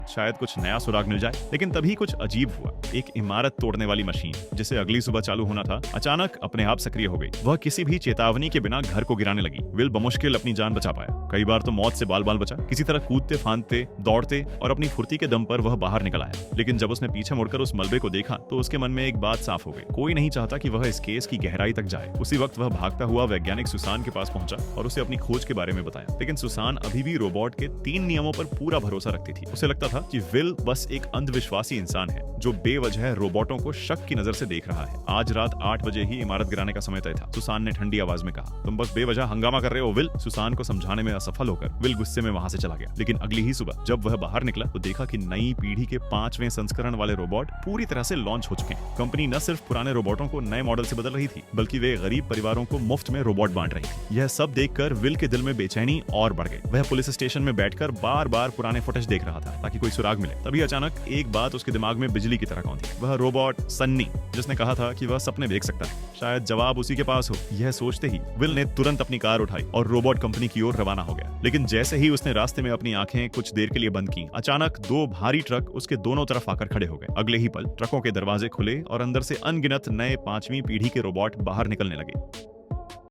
शायद कुछ नया सुराग मिल जाए। लेकिन तभी कुछ अजीब हुआ। एक इमारत तोड़ने वाली मशीन, जिसे अगली सुबह चालू होना था, अचानक अपने आप सक्रिय हो गई। वह किसी भी चेतावनी के बिना घर को गिराने लगी। विल बमुश्किल अपनी जान बचा पाया। कई बार तो मौत से बाल बाल बचा। किसी तरह कूदते फांदते दौड़ते और अपनी फुर्ती के दम पर वह बाहर निकल आया। लेकिन जब उसने पीछे मुड़कर उस मलबे को देखा तो उसके मन में एक बात साफ हो गई। कोई नहीं चाहता कि वह इस केस की गहराई तक जाए। उसी वक्त वह भागता हुआ वैज्ञानिक सुसान के पास पहुंचा और उसे अपनी खोज के बारे में बताया। लेकिन सुसान अभी भी रोबोट के 3 नियमों पर पूरा भरोसा रखती थी। उसे लगता था कि विल बस एक अंधविश्वासी इंसान है जो बेवजह रोबोटों को शक की नजर से देख रहा है। आज रात 8 बजे ही इमारत गिराने का समय तय था। सुसान ने ठंडी आवाज में कहा, तुम बस बेवजह हंगामा कर रहे हो विल। सुसान को समझाने में असफल होकर विल गुस्से में वहां से चला गया। लेकिन अगली ही सुबह जब वह बाहर निकला तो देखा कि नई पीढ़ी के 5वें संस्करण वाले रोबोट पूरी तरह से लॉन्च हो चुके हैं। कंपनी न सिर्फ पुराने रोबोटों को नए मॉडल से बदल रही थी, बल्कि वे गरीब परिवारों को मुफ्त में रोबोट बांट रही थी। यह सब देखकर विल के दिल में बेचैनी और बढ़ गई। वह पुलिस स्टेशन में बैठकर बार-बार पुराने फुटेज देख रहा था ताकि कोई सुराग मिले। तभी अचानक एक बात उसके दिमाग में बिजली की तरह कौंधी। वह रोबोट सन्नी, जिसने कहा था कि वह सपने देख सकता है, शायद जवाब उसी के पास हो। यह सोचते ही विल ने तुरंत अपनी कार उठाई और रोबोट कंपनी की ओर रवाना हो गया। लेकिन जैसे ही उसने रास्ते में अपनी आंखें कुछ देर के लिए बंद की, अचानक 2 भारी ट्रक उसके दोनों तरफ आकर खड़े हो गए। अगले ही पल ट्रकों के दरवाजे खुले और अंदर से अनगिनत नए 5वीं पीढ़ी के रोबोट बाहर निकलने लगे।